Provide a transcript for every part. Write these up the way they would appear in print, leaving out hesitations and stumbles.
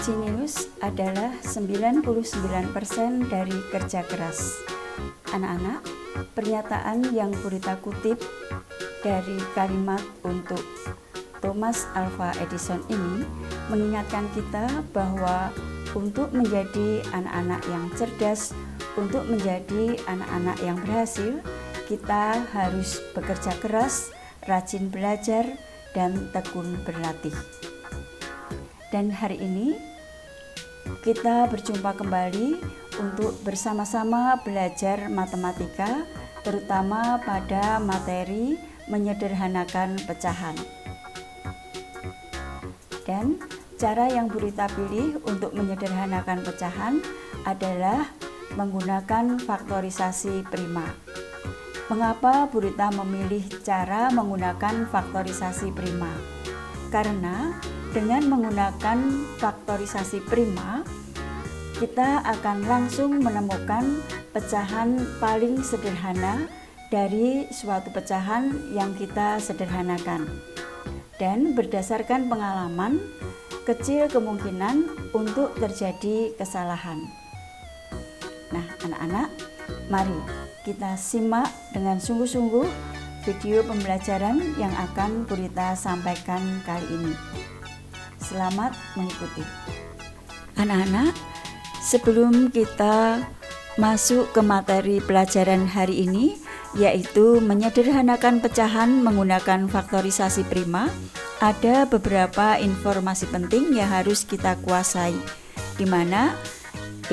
Rutinius adalah 99% dari kerja keras. Anak-anak, pernyataan yang Burita kutip dari kalimat untuk Thomas Alva Edison ini mengingatkan kita bahwa untuk menjadi anak-anak yang cerdas, untuk menjadi anak-anak yang berhasil, kita harus bekerja keras, rajin belajar, dan tekun berlatih. Dan hari ini kita berjumpa kembali untuk bersama-sama belajar matematika, terutama pada materi menyederhanakan pecahan. Dan cara yang Burita pilih untuk menyederhanakan pecahan adalah menggunakan faktorisasi prima. Mengapa Burita memilih cara menggunakan faktorisasi prima? Karena dengan menggunakan faktorisasi prima, kita akan langsung menemukan pecahan paling sederhana dari suatu pecahan yang kita sederhanakan. Dan berdasarkan pengalaman, kecil kemungkinan untuk terjadi kesalahan. Nah, anak-anak, mari kita simak dengan sungguh-sungguh video pembelajaran yang akan Burita sampaikan kali ini. Selamat mengikuti. Anak-anak, sebelum kita masuk ke materi pelajaran hari ini, yaitu menyederhanakan pecahan menggunakan faktorisasi prima, ada beberapa informasi penting yang harus kita kuasai, di mana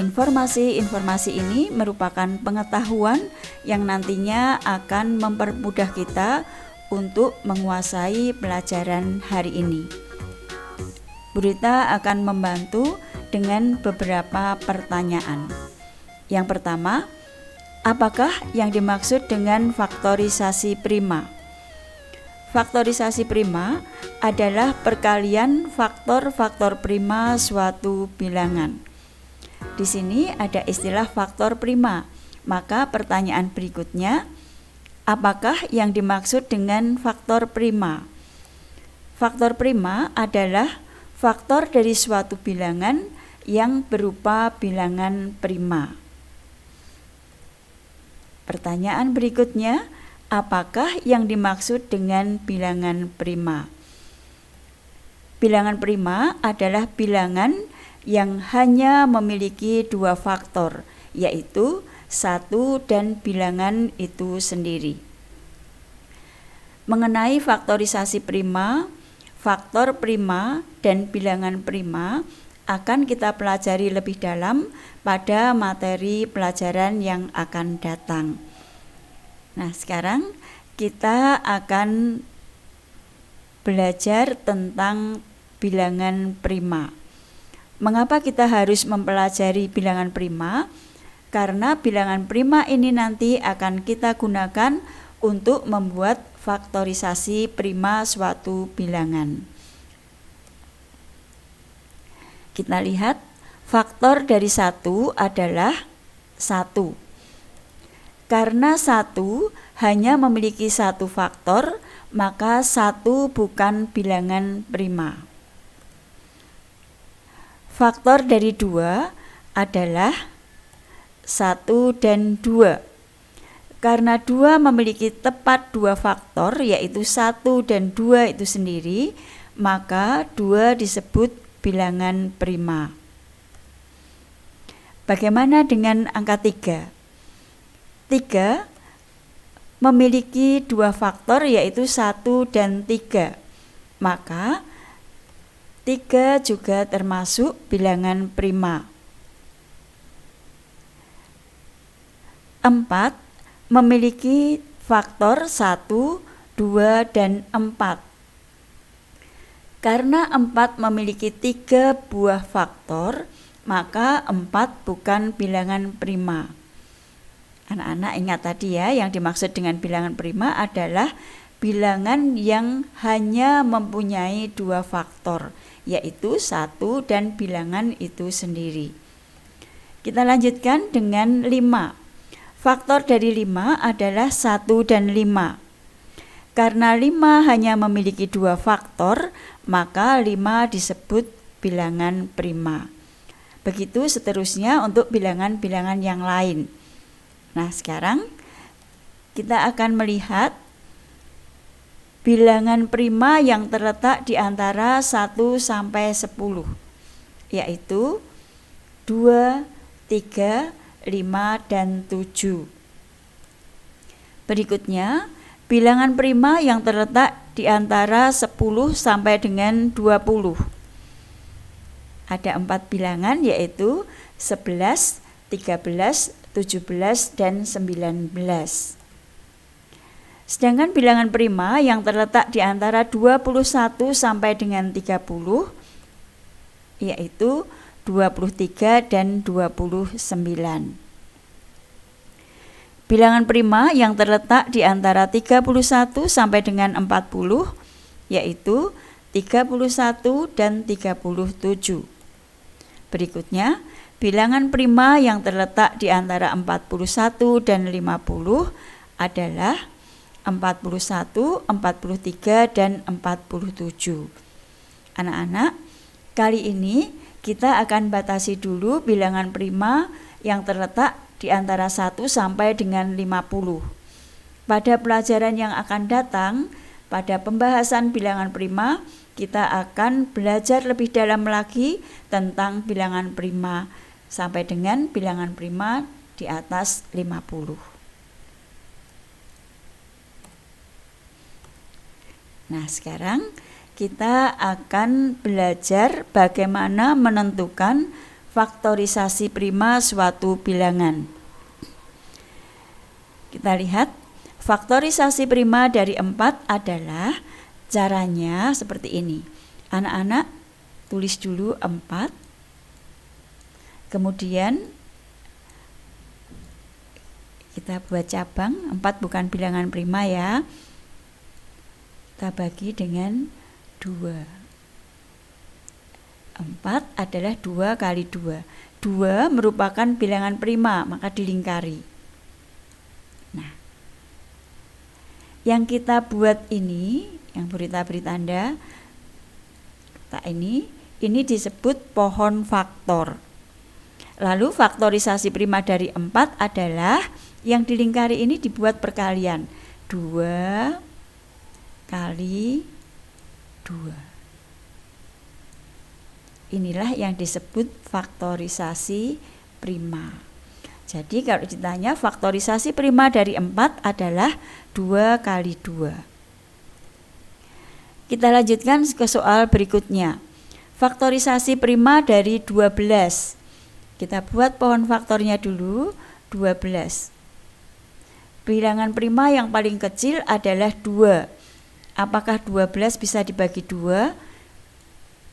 informasi-informasi ini merupakan pengetahuan yang nantinya akan mempermudah kita untuk menguasai pelajaran hari ini. Burita akan membantu dengan beberapa pertanyaan. Yang pertama, apakah yang dimaksud dengan faktorisasi prima? Faktorisasi prima adalah perkalian faktor-faktor prima suatu bilangan. Di sini ada istilah faktor prima. Maka pertanyaan berikutnya, apakah yang dimaksud dengan faktor prima? Faktor prima adalah faktor dari suatu bilangan yang berupa bilangan prima. Pertanyaan berikutnya, apakah yang dimaksud dengan bilangan prima? Bilangan prima adalah bilangan yang hanya memiliki dua faktor, yaitu 1 dan bilangan itu sendiri. Mengenai faktorisasi prima, faktor prima dan bilangan prima akan kita pelajari lebih dalam pada materi pelajaran yang akan datang. Nah, sekarang kita akan belajar tentang bilangan prima. Mengapa kita harus mempelajari bilangan prima? Karena bilangan prima ini nanti akan kita gunakan untuk membuat faktorisasi prima suatu bilangan. Kita lihat, faktor dari 1 adalah 1. Karena 1 hanya memiliki satu faktor, maka 1 bukan bilangan prima. Faktor dari 2 adalah 1 dan 2. Karena 2 memiliki tepat 2 faktor, yaitu 1 dan 2 itu sendiri, maka 2 disebut bilangan prima. Bagaimana dengan angka 3? 3 memiliki 2 faktor, yaitu 1 dan 3. Maka 3 juga termasuk bilangan prima. 4 memiliki faktor 1, 2, dan 4. Karena 4 memiliki 3 buah faktor, maka 4 bukan bilangan prima. Anak-anak ingat tadi ya, yang dimaksud dengan bilangan prima adalah bilangan yang hanya mempunyai 2 faktor, yaitu 1 dan bilangan itu sendiri. Kita lanjutkan dengan 5. Faktor dari 5 adalah 1 dan 5. Karena 5 hanya memiliki 2 faktor, maka 5 disebut bilangan prima. Begitu seterusnya untuk bilangan-bilangan yang lain. Nah, sekarang kita akan melihat bilangan prima yang terletak di antara 1 sampai 10, yaitu 2, 3, 5, dan 7. Berikutnya, bilangan prima yang terletak di antara 10 sampai dengan 20. Ada 4 bilangan, yaitu 11, 13, 17, dan 19. Sedangkan bilangan prima yang terletak di antara 21 sampai dengan 30, yaitu 23 dan 29. Bilangan prima yang terletak di antara 31 sampai dengan 40, yaitu 31 dan 37. Berikutnya, bilangan prima yang terletak di antara 41 dan 50 adalah 41, 43, dan 47. Anak-anak, kali ini kita akan batasi dulu bilangan prima yang terletak di antara 1 sampai dengan 50. Pada pelajaran yang akan datang, pada pembahasan bilangan prima, kita akan belajar lebih dalam lagi tentang bilangan prima sampai dengan bilangan prima di atas 50. Nah, sekarang kita akan belajar bagaimana menentukan faktorisasi prima suatu bilangan. Kita lihat, faktorisasi prima dari 4 adalah caranya seperti ini. Anak-anak tulis dulu 4. Kemudian kita buat cabang. 4 bukan bilangan prima ya. Kita bagi dengan 2. 4 adalah 2 kali 2. 2 merupakan bilangan prima, maka dilingkari. Nah, yang kita buat ini, yang beri tanda, ini disebut pohon faktor. Lalu faktorisasi prima dari 4 adalah yang dilingkari ini dibuat perkalian. 2 kali 2. Inilah yang disebut faktorisasi prima. Jadi kalau ditanya faktorisasi prima dari 4 adalah 2 kali 2. Kita lanjutkan ke soal berikutnya. Faktorisasi prima dari 12. Kita buat pohon faktornya dulu, 12. Bilangan prima yang paling kecil adalah 2. Apakah 12 bisa dibagi 2?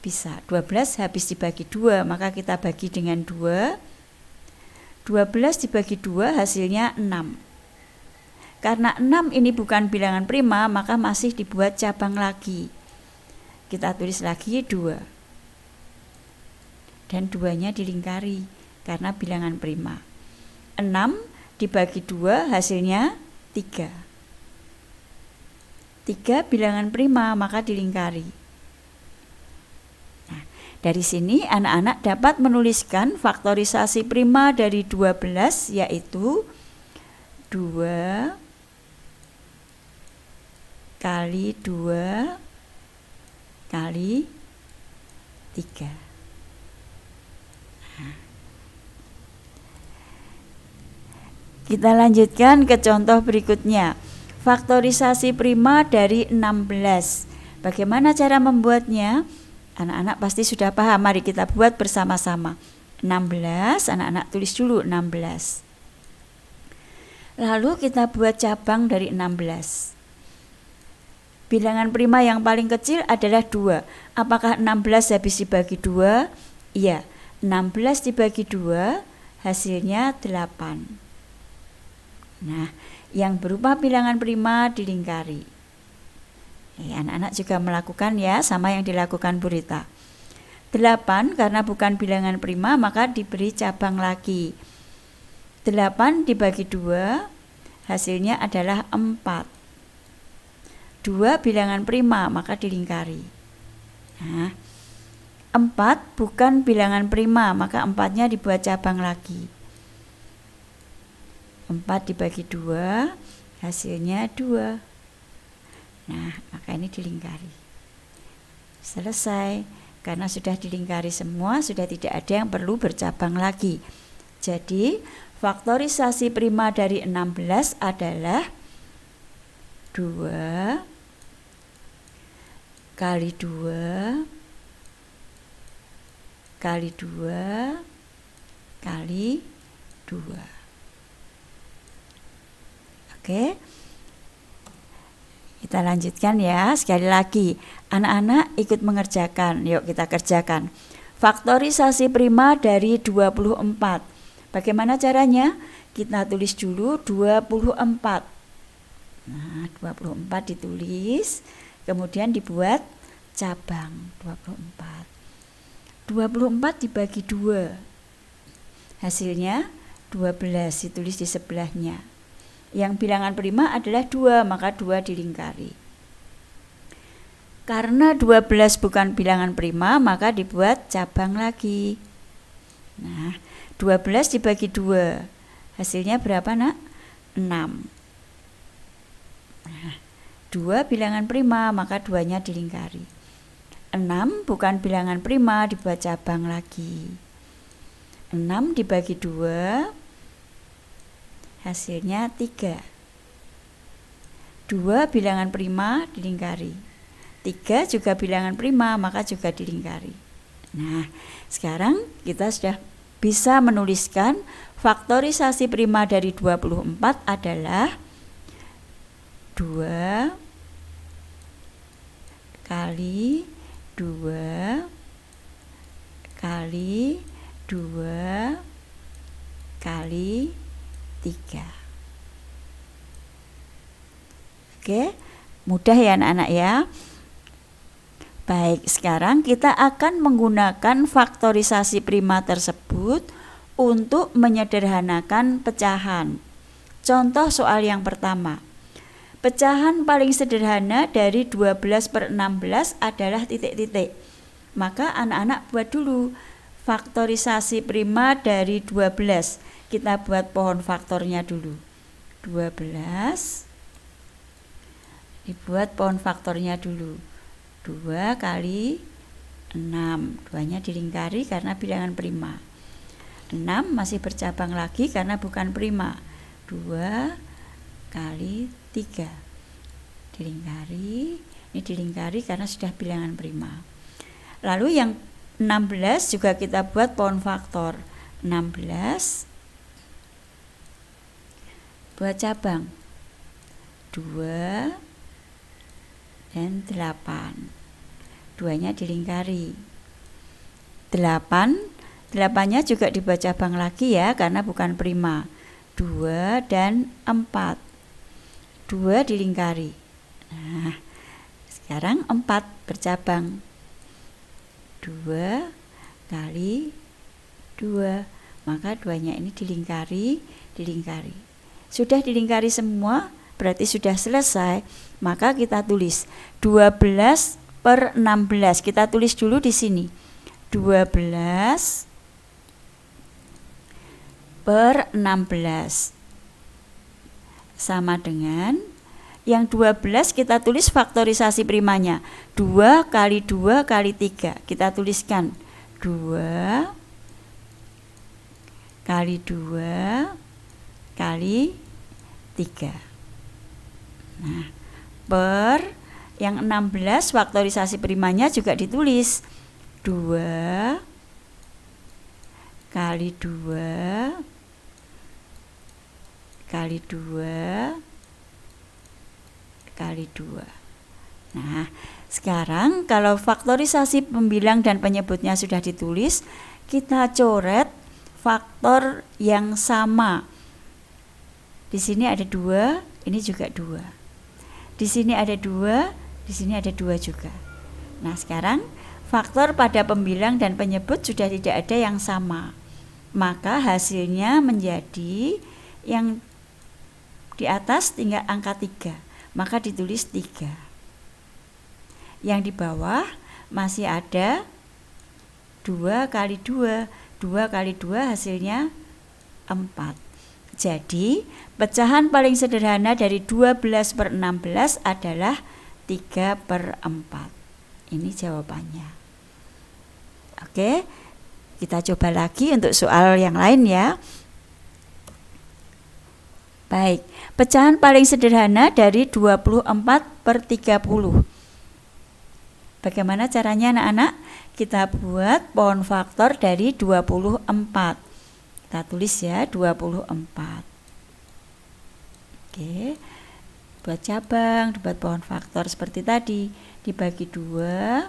Bisa. 12 habis dibagi 2, maka kita bagi dengan 2. 12 dibagi 2 hasilnya 6. Karena 6 ini bukan bilangan prima, maka masih dibuat cabang lagi. Kita tulis lagi 2. Dan 2-nya dilingkari karena bilangan prima. 6 dibagi 2 hasilnya 3. 3 bilangan prima, maka dilingkari. Nah, dari sini anak-anak dapat menuliskan faktorisasi prima dari 12, yaitu 2 kali 2 kali 3. Kita lanjutkan ke contoh berikutnya. Faktorisasi prima dari 16. Bagaimana cara membuatnya? Anak-anak pasti sudah paham. Mari kita buat bersama-sama. 16, anak-anak tulis dulu 16. Lalu kita buat cabang dari 16. Bilangan prima yang paling kecil adalah 2. Apakah 16 habis dibagi 2? Iya, 16 dibagi 2 hasilnya 8. Nah, yang berupa bilangan prima dilingkari. Anak-anak juga melakukan ya, sama yang dilakukan Bu Rita. 8 karena bukan bilangan prima, maka diberi cabang lagi. 8 dibagi 2 hasilnya adalah 4. 2 bilangan prima, maka dilingkari. Nah, 4 bukan bilangan prima, maka 4-nya dibuat cabang lagi. 4 dibagi 2, hasilnya 2. Nah, maka ini dilingkari. Selesai. Karena sudah dilingkari semua, sudah tidak ada yang perlu bercabang lagi. Jadi, faktorisasi prima dari 16 adalah 2 kali 2 kali 2 kali 2. Oke. Kita lanjutkan ya. Sekali lagi, anak-anak ikut mengerjakan. Yuk kita kerjakan. Faktorisasi prima dari 24. Bagaimana caranya? Kita tulis dulu 24. Nah, 24 ditulis, kemudian dibuat cabang 24. 24 dibagi 2. Hasilnya 12, ditulis di sebelahnya. Yang bilangan prima adalah 2, maka 2 dilingkari. Karena 12 bukan bilangan prima, maka dibuat cabang lagi. Nah, 12 dibagi 2. Hasilnya berapa, Nak? 6. Nah, 2 bilangan prima, maka 2-nya dilingkari. 6 bukan bilangan prima, dibuat cabang lagi. 6 dibagi 2, hasilnya 3. 2 bilangan prima dilingkari. 3 juga bilangan prima, maka juga dilingkari. Nah, sekarang kita sudah bisa menuliskan faktorisasi prima dari 24 adalah 2 kali 2 kali 2 kali 3. Oke, mudah ya anak-anak ya. Baik, sekarang kita akan menggunakan faktorisasi prima tersebut untuk menyederhanakan pecahan. Contoh soal yang pertama. Pecahan paling sederhana dari 12/16 adalah titik-titik. Maka anak-anak buat dulu faktorisasi prima dari 12. Kita buat pohon faktornya dulu. 12 dibuat pohon faktornya dulu. 2 kali 6. 2-nya dilingkari karena bilangan prima. 6 masih bercabang lagi karena bukan prima. 2 kali 3. Dilingkari. Ini dilingkari karena sudah bilangan prima. Lalu yang 16 juga kita buat pohon faktor. 16 buat cabang 2 dan 8. 2-nya dilingkari. 8-nya juga dibuat cabang lagi ya, karena bukan prima. 2 dan 4. 2 dilingkari. Nah, sekarang 4 bercabang. 2 kali 2. Maka 2-nya ini dilingkari. Sudah dilingkari semua, berarti sudah selesai. Maka kita tulis 12/16. Kita tulis dulu di sini. 12/16 sama dengan yang 12 kita tulis faktorisasi primanya. 2 kali 2 kali 3. Kita tuliskan 2 kali 2 kali 3. Nah, per yang 16 faktorisasi primanya juga ditulis 2 kali 2 kali 2 kali 2. Nah, sekarang kalau faktorisasi pembilang dan penyebutnya sudah ditulis, kita coret faktor yang sama. Di sini ada 2, ini juga 2. Di sini ada 2, di sini ada 2 juga. Nah, sekarang faktor pada pembilang dan penyebut sudah tidak ada yang sama. Maka hasilnya menjadi yang di atas tinggal angka 3. Maka ditulis 3. Yang di bawah masih ada 2 kali 2. 2 kali 2 hasilnya 4. Jadi pecahan paling sederhana dari 12/16 adalah 3/4. Ini jawabannya. Oke, kita coba lagi untuk soal yang lain ya. Baik, pecahan paling sederhana dari 24/30. Bagaimana caranya anak-anak? Kita buat pohon faktor dari 24. Kita tulis ya 24. Oke, buat cabang, buat pohon faktor seperti tadi. Dibagi 2,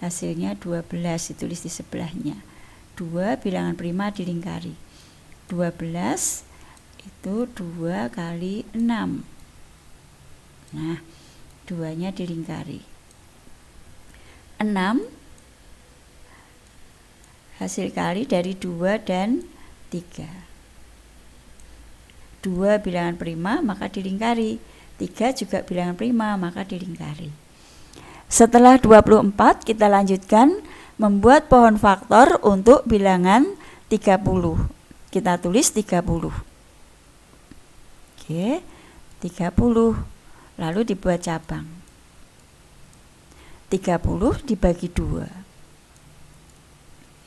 hasilnya 12, ditulis di sebelahnya. 2 bilangan prima dilingkari. 12 itu 2 kali 6. Nah, 2-nya dilingkari. 6 hasil kali dari 2 dan 3. 2 bilangan prima maka dilingkari. 3 juga bilangan prima maka dilingkari. Setelah 24 kita lanjutkan membuat pohon faktor untuk bilangan 30. Kita tulis 30. Oke, 30. Lalu dibuat cabang. 30 dibagi 2.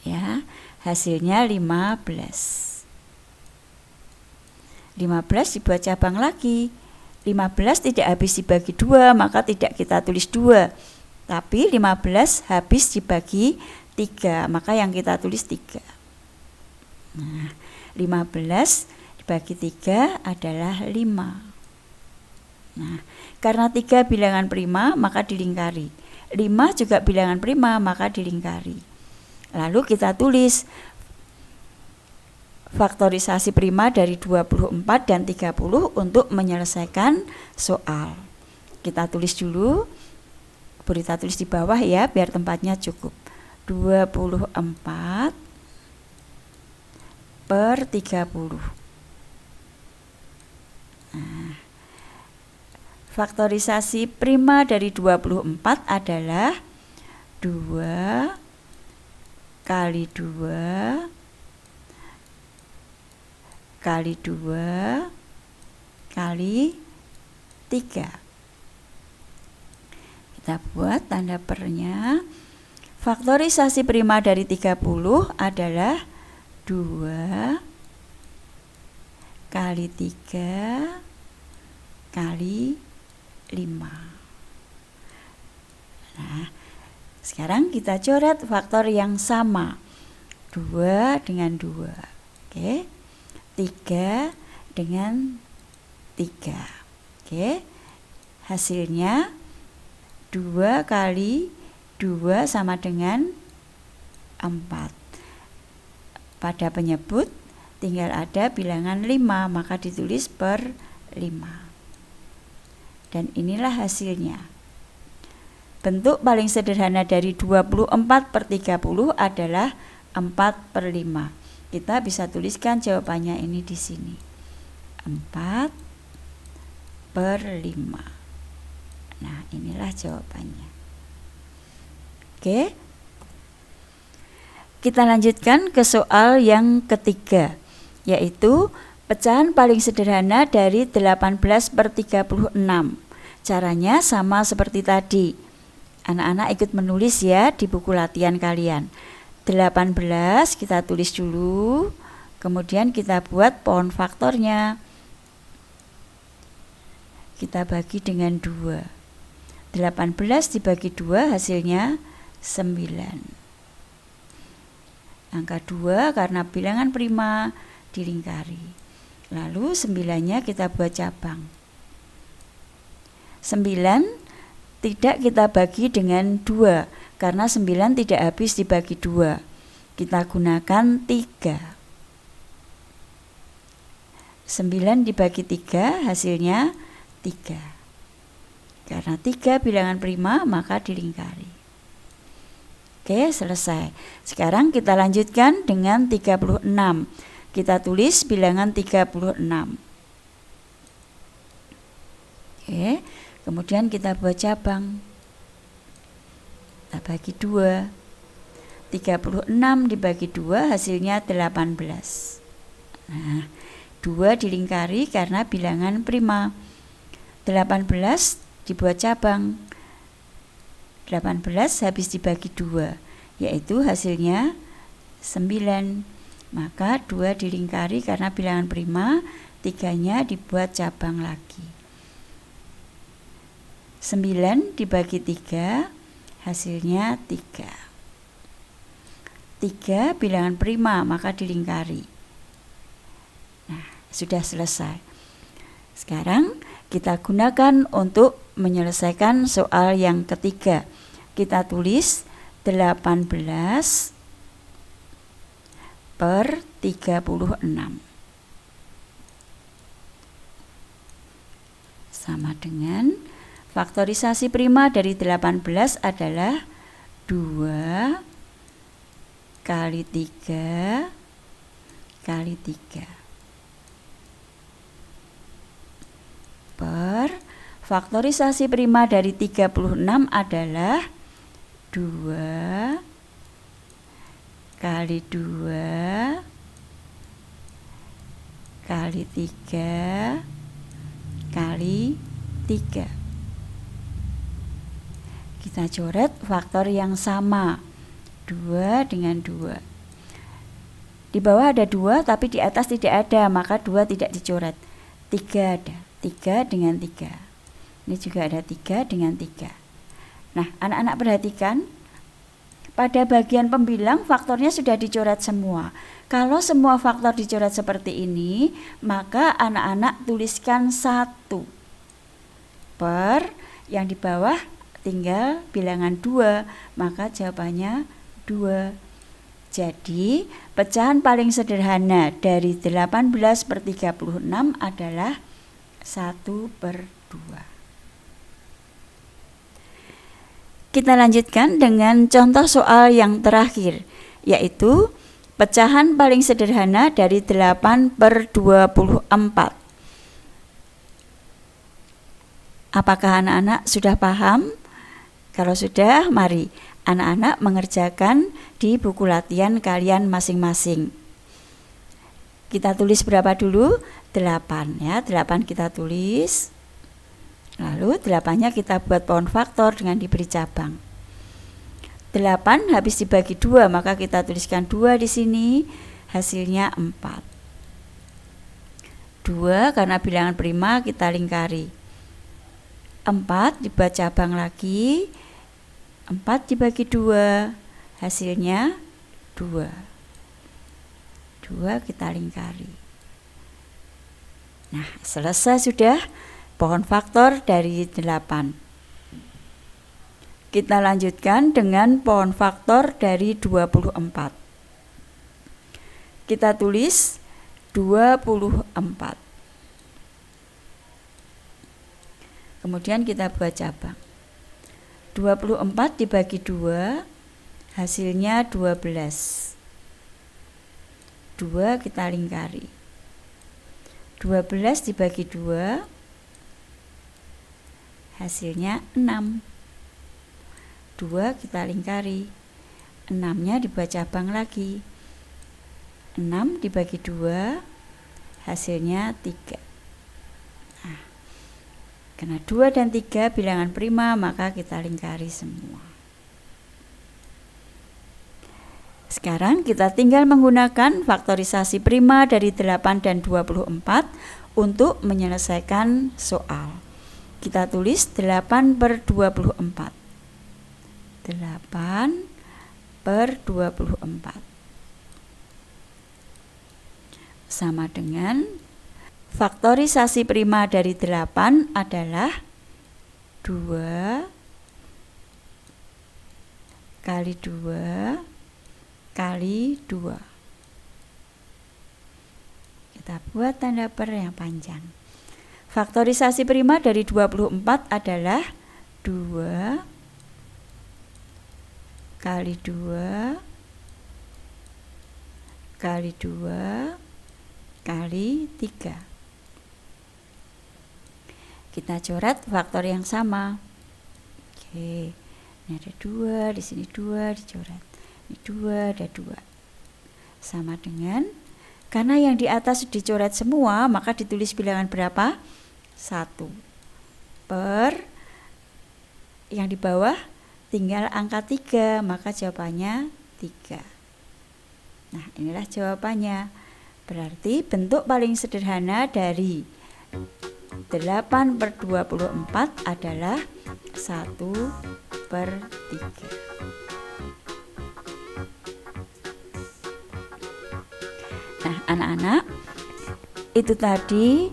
Ya, hasilnya 15. 15 dibuat cabang lagi. 15 tidak habis dibagi 2, maka tidak kita tulis 2. Tapi 15 habis dibagi 3, maka yang kita tulis 3. Nah, 15 dibagi 3 adalah 5. Nah, karena 3 bilangan prima maka dilingkari. 5 juga bilangan prima maka dilingkari. Lalu kita tulis faktorisasi prima dari 24 dan 30 untuk menyelesaikan soal. Kita tulis dulu, kita tulis di bawah ya biar tempatnya cukup. 24 per 30. Nah, faktorisasi prima dari 24 adalah 2 kali 2 kali 2 kali 3. Kita buat tanda pernya. Faktorisasi prima dari 30 adalah 2 kali 3 kali 5. Nah, sekarang kita coret faktor yang sama. 2 dengan 2. Oke. 3 dengan 3. Oke. Hasilnya 2 kali 2 sama dengan 4. Pada penyebut tinggal ada bilangan 5, maka ditulis per 5. Dan inilah hasilnya. Bentuk paling sederhana dari 24/30 adalah 4/5. Kita bisa tuliskan jawabannya ini di sini. 4/5. Nah, inilah jawabannya. Oke. Kita lanjutkan ke soal yang ketiga, yaitu pecahan paling sederhana dari 18/36. Caranya sama seperti tadi. Anak-anak ikut menulis ya di buku latihan kalian. 18 kita tulis dulu, kemudian kita buat pohon faktornya. Kita bagi dengan 2. 18 dibagi 2 hasilnya 9. Angka 2 karena bilangan prima dilingkari. Lalu 9-nya kita buat cabang. 9 tidak kita bagi dengan 2 karena 9 tidak habis dibagi 2. Kita gunakan 3. 9 dibagi 3 hasilnya 3. Karena 3 bilangan prima maka dilingkari. Oke, selesai. Sekarang kita lanjutkan dengan 36. Kita tulis bilangan 36. Oke, kemudian kita buat cabang. Kita bagi 2. 36 dibagi 2 hasilnya 18. Nah, 2 dilingkari karena bilangan prima. 18 dibuat cabang. 18 habis dibagi 2, yaitu hasilnya 9. Maka 2 dilingkari karena bilangan prima, 3-nya dibuat cabang lagi. 9 dibagi 3, hasilnya 3. 3 bilangan prima, maka dilingkari. Nah, sudah selesai. Sekarang kita gunakan untuk menyelesaikan soal yang ketiga. Kita tulis 18 per 36 sama dengan faktorisasi prima dari 18 adalah 2 kali 3 kali 3 per faktorisasi prima dari 36 adalah 2 kali 2 kali 3 kali 3. Kita coret faktor yang sama, 2 dengan 2. Di bawah ada 2 tapi di atas tidak ada, maka 2 tidak dicoret. 3 ada, 3 dengan 3. Ini juga ada 3 dengan 3. Nah, anak-anak perhatikan, pada bagian pembilang faktornya sudah dicoret semua. Kalau semua faktor dicoret seperti ini, maka anak-anak tuliskan 1 per yang di bawah tinggal bilangan 2, maka jawabannya 2. Jadi pecahan paling sederhana dari 18 per 36 adalah 1 per 2. Kita lanjutkan dengan contoh soal yang terakhir, yaitu pecahan paling sederhana dari 8 per 24. Apakah anak-anak sudah paham? Kalau sudah, mari anak-anak mengerjakan di buku latihan kalian masing-masing. Kita tulis berapa dulu? 8 ya, 8 kita tulis. Lalu 8-nya kita buat pohon faktor dengan diberi cabang. 8 habis dibagi 2, maka kita tuliskan 2 di sini, hasilnya 4. 2 karena bilangan prima kita lingkari. 4 dibuat cabang lagi, 4 dibagi 2, hasilnya 2. 2 kita lingkari. Nah, selesai sudah pohon faktor dari 8. Kita lanjutkan dengan pohon faktor dari 24. Kita tulis 24. Kemudian kita buat cabang. 24 dibagi 2, hasilnya 12. 2 kita lingkari. 12 dibagi 2, hasilnya 6. 2 kita lingkari. 6-nya dibuat cabang lagi. 6 dibagi 2, hasilnya 3. Nah, karena 2 dan 3 bilangan prima, maka kita lingkari semua. Sekarang kita tinggal menggunakan faktorisasi prima dari 8 dan 24 untuk menyelesaikan soal. Kita tulis 8 per 24. 8 per 24. Sama dengan faktorisasi prima dari 8 adalah 2 kali 2 kali 2. Kita buat tanda per yang panjang. Faktorisasi prima dari 24 adalah 2 kali 2 kali 2 kali 3. Kita coret faktor yang sama. Oke, ini ada 2, di sini 2 dicoret. Ini 2, ada 2. Sama dengan, karena yang di atas dicoret semua, maka ditulis bilangan berapa? 1. Per yang di bawah tinggal angka 3, maka jawabannya 3. Nah, inilah jawabannya. Berarti bentuk paling sederhana dari 8/24 adalah 1/3. Nah, anak-anak, itu tadi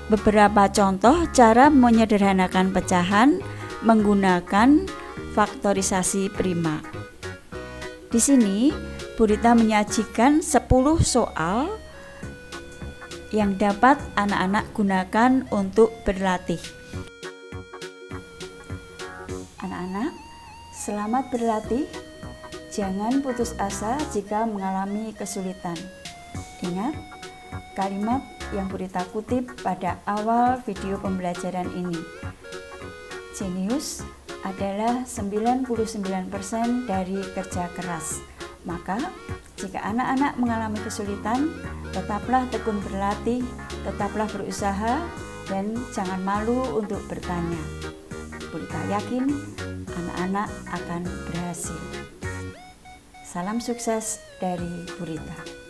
beberapa contoh cara menyederhanakan pecahan menggunakan faktorisasi prima. Di sini Bu Rita menyajikan 10 soal yang dapat anak-anak gunakan untuk berlatih. Anak-anak, selamat berlatih. Jangan putus asa jika mengalami kesulitan. Ingat kalimat yang Bu Rita kutip pada awal video pembelajaran ini. Jenius adalah 99% dari kerja keras. Maka, jika anak-anak mengalami kesulitan, tetaplah tekun berlatih, tetaplah berusaha, dan jangan malu untuk bertanya. Bu Rita yakin anak-anak akan berhasil. Salam sukses dari Bu Rita.